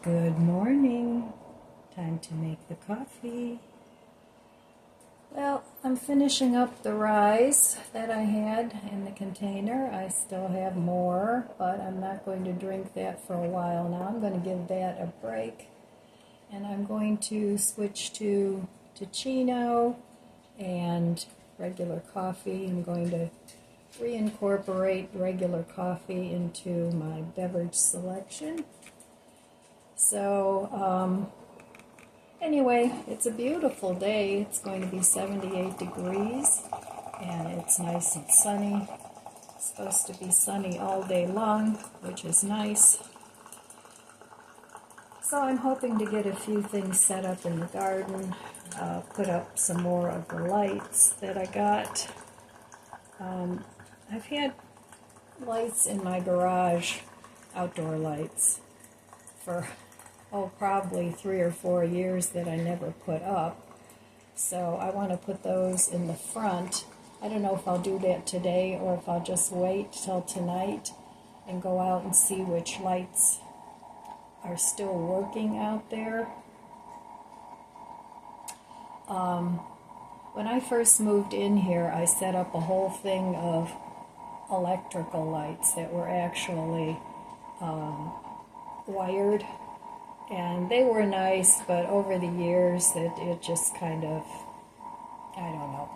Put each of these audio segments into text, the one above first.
Good morning. Time to make the coffee. Well, I'm finishing up the rise that I had in the container. I still have more, but I'm not going to drink that for a while now. I'm going to give that a break, and I'm going to switch to Ticino and regular coffee. I'm going to reincorporate regular coffee into my beverage selection. So, anyway, it's a beautiful day. It's going to be 78 degrees, and it's nice and sunny. It's supposed to be sunny all day long, which is nice. So I'm hoping to get a few things set up in the garden, put up some more of the lights that I got. I've had lights in my garage, outdoor lights, for probably 3 or 4 years that I never put up. So I want to put those in the front. I don't know if I'll do that today or if I'll just wait till tonight and go out and see which lights are still working out there. When I first moved in here, I set up a whole thing of electrical lights that were actually wired. And they were nice, but over the years, it just kind of, I don't know,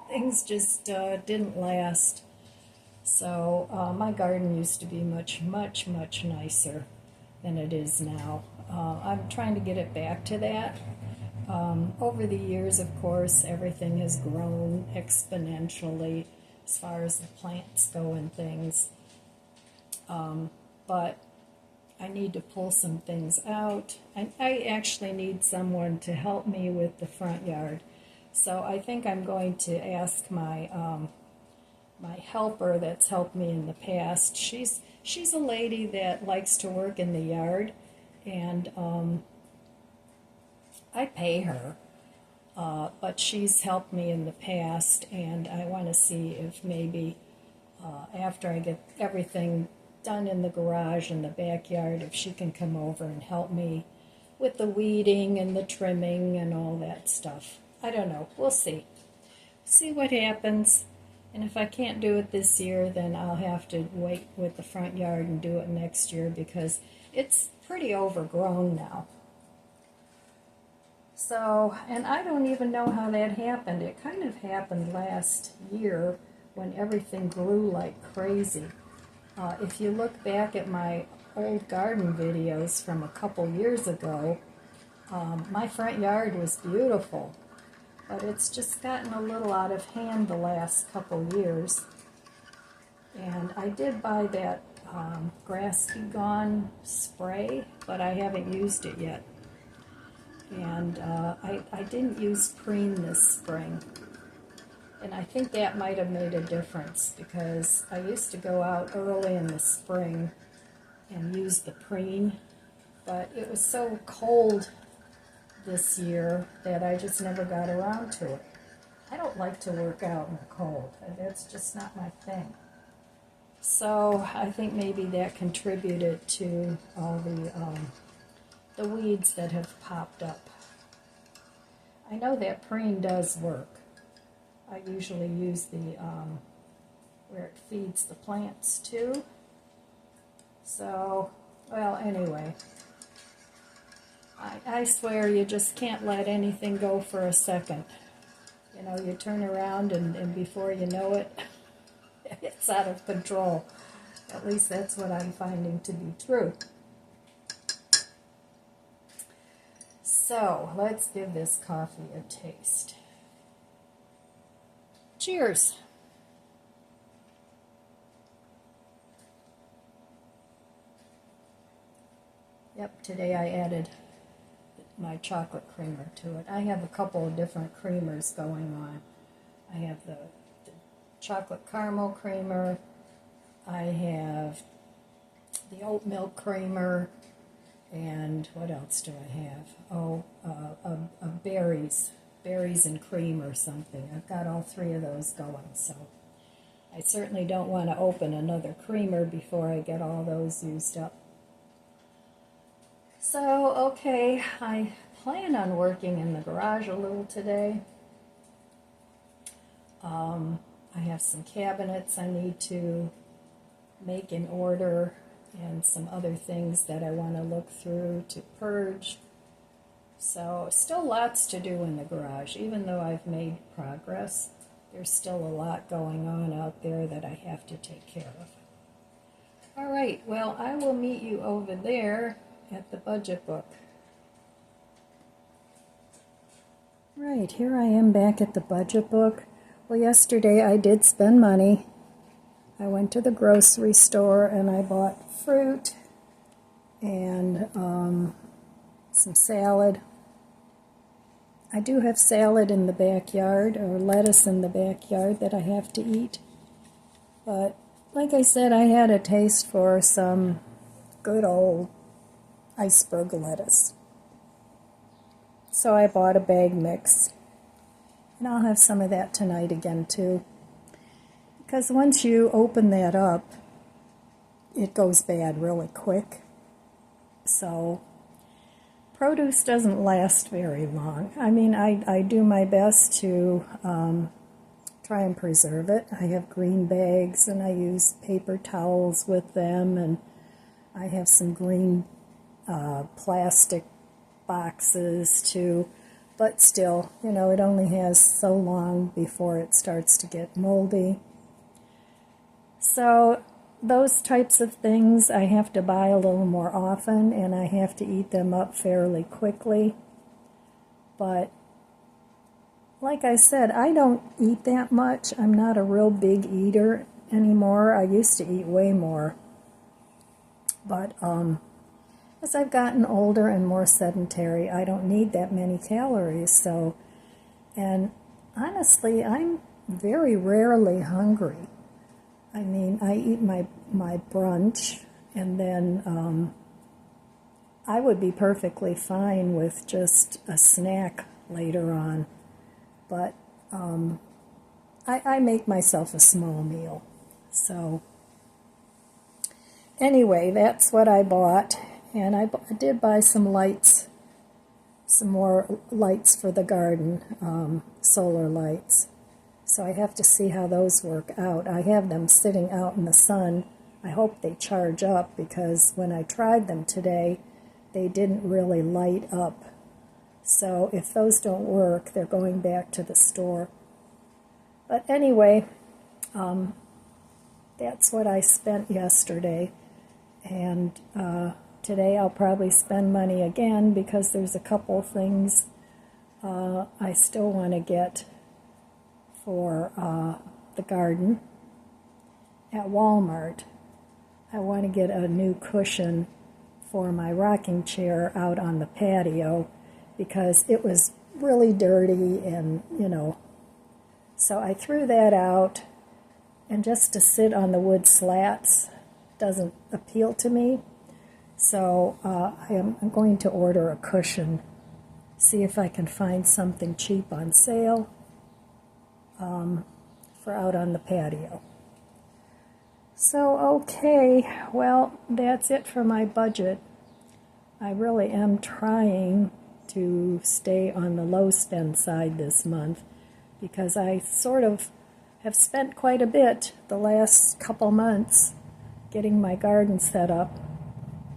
things just didn't last. So my garden used to be much, much, much nicer than it is now. I'm trying to get it back to that. Over the years, of course, everything has grown exponentially as far as the plants go and things. But I need to pull some things out. I actually need someone to help me with the front yard. So I think I'm going to ask my my helper that's helped me in the past. She's a lady that likes to work in the yard, and I pay her. But she's helped me in the past, and I want to see if maybe after I get everything done in the garage and the backyard, if she can come over and help me with the weeding and the trimming and all that stuff. I don't know. We'll see. See what happens. And if I can't do it this year, then I'll have to wait with the front yard and do it next year because it's pretty overgrown now. So, and I don't even know how that happened. It kind of happened last year when everything grew like crazy. If you look back at my old garden videos from a couple years ago, my front yard was beautiful, but it's just gotten a little out of hand the last couple years. And I did buy that Grass Be Gone spray, but I haven't used it yet. And I didn't use Preen this spring. And I think that might have made a difference because I used to go out early in the spring and use the Preen, but it was so cold this year that I just never got around to it. I don't like to work out in the cold. That's just not my thing. So I think maybe that contributed to all the weeds that have popped up. I know that Preen does work. I usually use the where it feeds the plants too. So, well, anyway, I swear you just can't let anything go for a second. You know, you turn around and before you know it, it's out of control. At least that's what I'm finding to be true. So, let's give this coffee a taste. Cheers. Yep, today I added my chocolate creamer to it. I have a couple of different creamers going on. I have the chocolate caramel creamer. I have the oat milk creamer. And what else do I have? Oh, berries and cream or something. I've got all 3 of those going, so I certainly don't want to open another creamer before I get all those used up. So, okay, I plan on working in the garage a little today. I have some cabinets I need to make in order and some other things that I want to look through to purge. So, still lots to do in the garage. Even though I've made progress, there's still a lot going on out there that I have to take care of. All right, well, I will meet you over there at the budget book. Right, here I am back at the budget book. Well, yesterday I did spend money. I went to the grocery store and I bought fruit and some salad. I do have salad in the backyard, or lettuce in the backyard that I have to eat. But like I said, I had a taste for some good old iceberg lettuce. So I bought a bag mix. And I'll have some of that tonight again too. Because once you open that up, it goes bad really quick. So produce doesn't last very long. I mean, I do my best to try and preserve it. I have green bags and I use paper towels with them, and I have some green plastic boxes too. But still, you know, it only has so long before it starts to get moldy. So those types of things I have to buy a little more often, and I have to eat them up fairly quickly. But like I said, I don't eat that much. I'm not a real big eater anymore. I used to eat way more. But as I've gotten older and more sedentary, I don't need that many calories. So, and honestly, I'm very rarely hungry. I mean, I eat my brunch, and then I would be perfectly fine with just a snack later on. But I make myself a small meal. So anyway, that's what I bought. And I did buy some lights, some more lights for the garden, solar lights. So I have to see how those work out. I have them sitting out in the sun. I hope they charge up, because when I tried them today, they didn't really light up. So if those don't work, they're going back to the store. But anyway, that's what I spent yesterday. And today I'll probably spend money again, because there's a couple things I still want to get for the garden at Walmart. I want to get a new cushion for my rocking chair out on the patio, because it was really dirty, and you know, so I threw that out, and just to sit on the wood slats doesn't appeal to me. So I'm going to order a cushion, see if I can find something cheap on sale for out on the patio. So, okay, well, that's it for my budget. I really am trying to stay on the low spend side this month, because I sort of have spent quite a bit the last couple months getting my garden set up.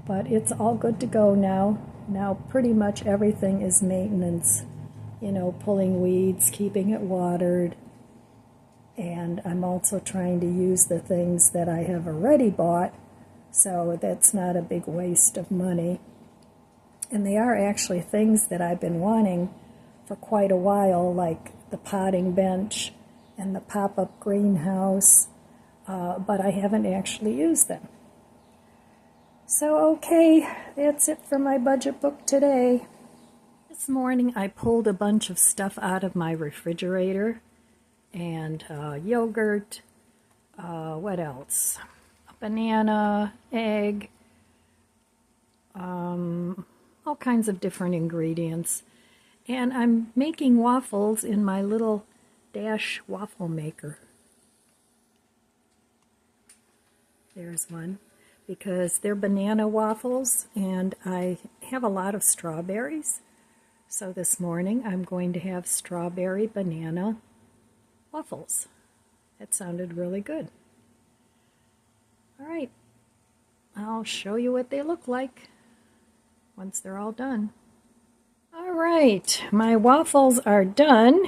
But it's all good to go now. Now pretty much everything is maintenance. You know, pulling weeds, keeping it watered. And I'm also trying to use the things that I have already bought, so that's not a big waste of money. And they are actually things that I've been wanting for quite a while, like the potting bench and the pop-up greenhouse, but I haven't actually used them. So, okay, that's it for my budget book today. This morning I pulled a bunch of stuff out of my refrigerator, and yogurt, what else? A banana, egg, all kinds of different ingredients. And I'm making waffles in my little Dash waffle maker. There's one. because they're banana waffles and I have a lot of strawberries. So this morning I'm going to have strawberry banana waffles. That sounded really good. All right, I'll show you what they look like once they're all done. All right, my waffles are done.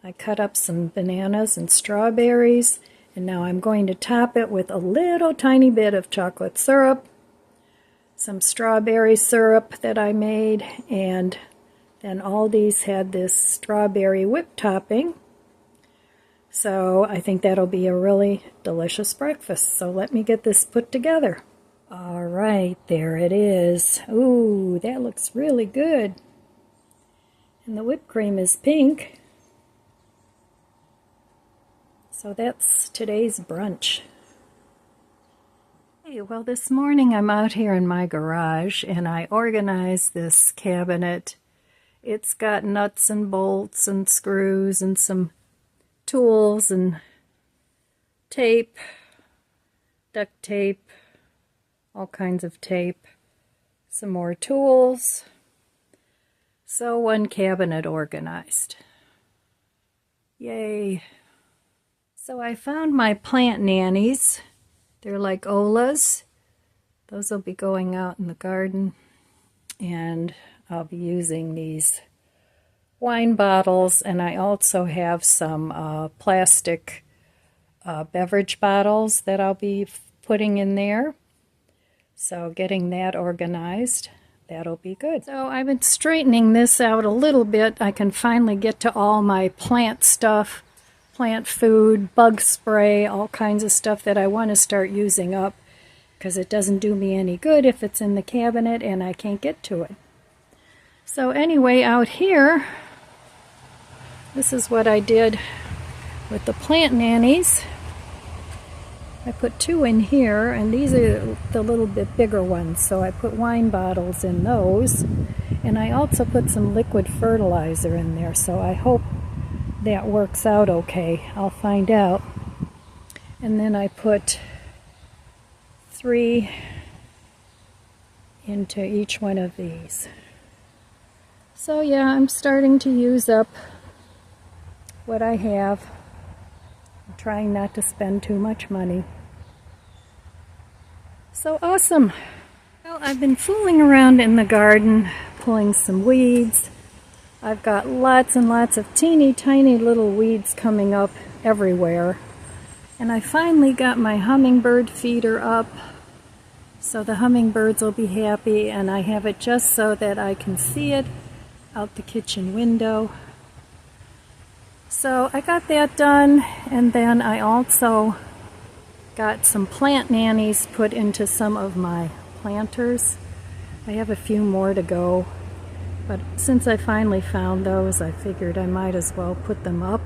I cut up some bananas and strawberries, and now I'm going to top it with a little tiny bit of chocolate syrup, some strawberry syrup that I made, and then all these had this strawberry whipped topping. So I think that'll be a really delicious breakfast. So let me get this put together. All right, there it is. Ooh, that looks really good. And the whipped cream is pink. So that's today's brunch. Hey, well, this morning I'm out here in my garage and I organized this cabinet. It's got nuts and bolts and screws and some tools and tape, duct tape, all kinds of tape, some more tools. So one cabinet organized. Yay. So I found my plant nannies. They're like Olas. Those will be going out in the garden. And I'll be using these wine bottles, and I also have some plastic beverage bottles that I'll be putting in there. So getting that organized, that'll be good. So I've been straightening this out a little bit. I can finally get to all my plant stuff, plant food, bug spray, all kinds of stuff that I want to start using up, because it doesn't do me any good if it's in the cabinet and I can't get to it. So anyway, out here, this is what I did with the plant nannies. I put 2 in here, and these are the little bit bigger ones, so I put wine bottles in those. And I also put some liquid fertilizer in there, so I hope that works out okay. I'll find out. And then I put 3 into each one of these. So yeah, I'm starting to use up what I have. I'm trying not to spend too much money. So awesome. Well, I've been fooling around in the garden, pulling some weeds. I've got lots and lots of teeny tiny little weeds coming up everywhere. And I finally got my hummingbird feeder up, so the hummingbirds will be happy, and I have it just so that I can see it out the kitchen window. So I got that done, and then I also got some plant nannies put into some of my planters. I have a few more to go, but since I finally found those, I figured I might as well put them up.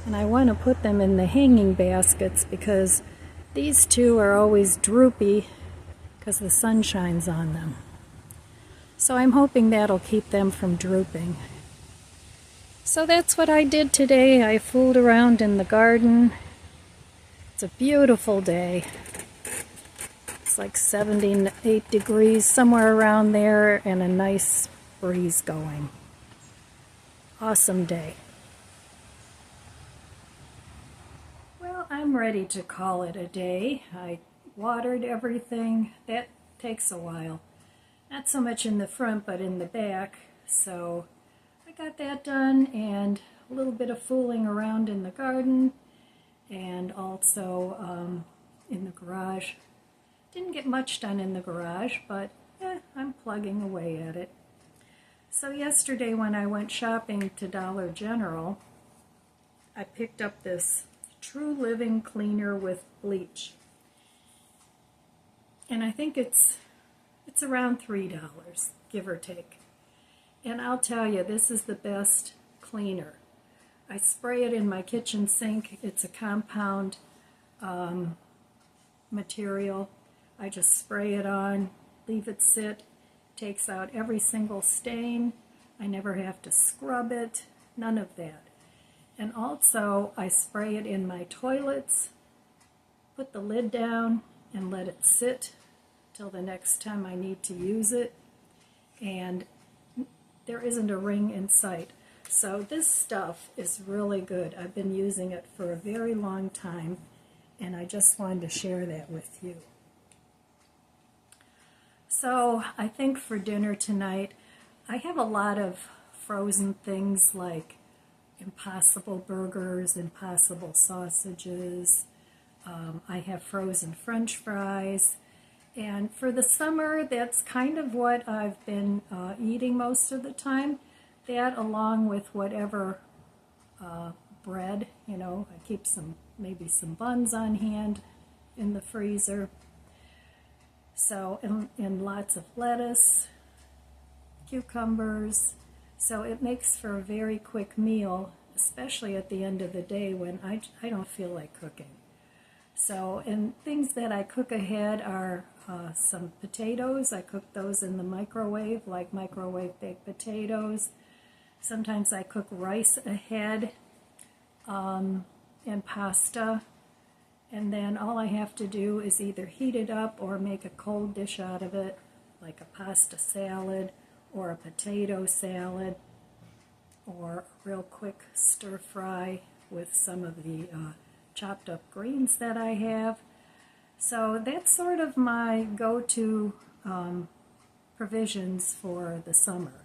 And I want to put them in the hanging baskets because these 2 are always droopy because the sun shines on them. So I'm hoping that'll keep them from drooping. So that's what I did today. I fooled around in the garden. It's a beautiful day. It's like 78 degrees, somewhere around there, and a nice breeze going. Awesome day. Well, I'm ready to call it a day. I watered everything. That takes a while. Not so much in the front, but in the back. So I got that done, and a little bit of fooling around in the garden, and also in the garage. Didn't get much done in the garage, but I'm plugging away at it. So yesterday when I went shopping to Dollar General, I picked up this True Living Cleaner with bleach. And I think it's around $3, give or take. And I'll tell you, this is the best cleaner. I spray it in my kitchen sink. It's a compound material. I just spray it on, leave it sit, takes out every single stain. I never have to scrub it, none of that. And also, I spray it in my toilets, put the lid down, and let it sit till the next time I need to use it. And there isn't a ring in sight. So this stuff is really good. I've been using it for a very long time, and I just wanted to share that with you. So I think for dinner tonight, I have a lot of frozen things like Impossible burgers, Impossible sausages. I have frozen French fries. And for the summer, that's kind of what I've been eating most of the time. That along with whatever bread, you know, I keep maybe some buns on hand in the freezer. So, and lots of lettuce, cucumbers. So it makes for a very quick meal, especially at the end of the day when I don't feel like cooking. So, and things that I cook ahead are some potatoes. I cook those in the microwave, like microwave baked potatoes. Sometimes I cook rice ahead and pasta. And then all I have to do is either heat it up or make a cold dish out of it, like a pasta salad or a potato salad, or a real quick stir fry with some of the chopped up greens that I have. So that's sort of my go-to provisions for the summer,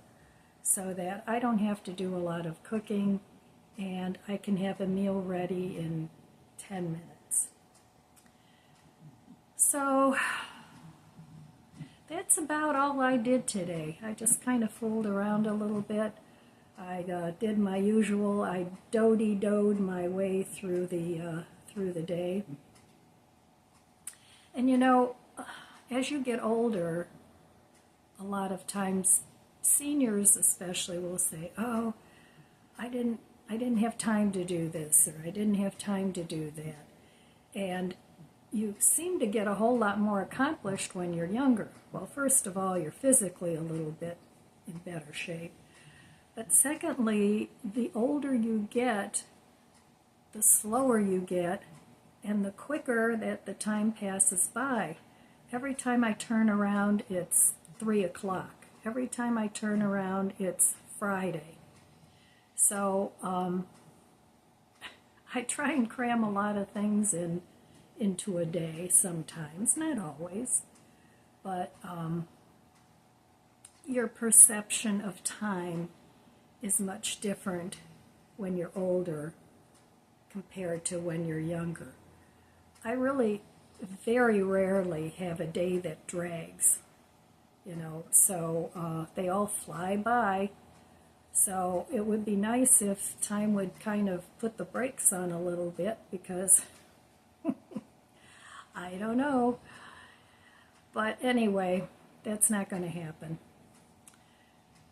so that I don't have to do a lot of cooking and I can have a meal ready in 10 minutes. So that's about all I did today. I just kind of fooled around a little bit. I did my usual. I doed my way through the day. And you know, as you get older, a lot of times seniors especially will say, "Oh, I didn't have time to do this," or "I didn't have time to do that." And you seem to get a whole lot more accomplished when you're younger. Well, first of all, you're physically a little bit in better shape. But secondly, the older you get, the slower you get, and the quicker that the time passes by. Every time I turn around, it's 3 o'clock. Every time I turn around, it's Friday. So I try and cram a lot of things into a day sometimes, not always, but your perception of time is much different when you're older compared to when you're younger. I really very rarely have a day that drags, you know, so they all fly by. So it would be nice if time would kind of put the brakes on a little bit, because I don't know. But anyway, that's not going to happen.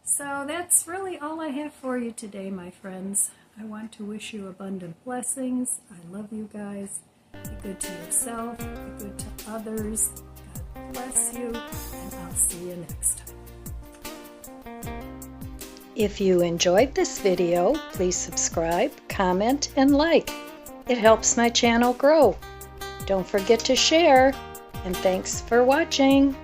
So that's really all I have for you today, my friends. I want to wish you abundant blessings. I love you guys. Be good to yourself. Be good to others. God bless you. And I'll see you next time. If you enjoyed this video, please subscribe, comment, and like. It helps my channel grow. Don't forget to share. And thanks for watching.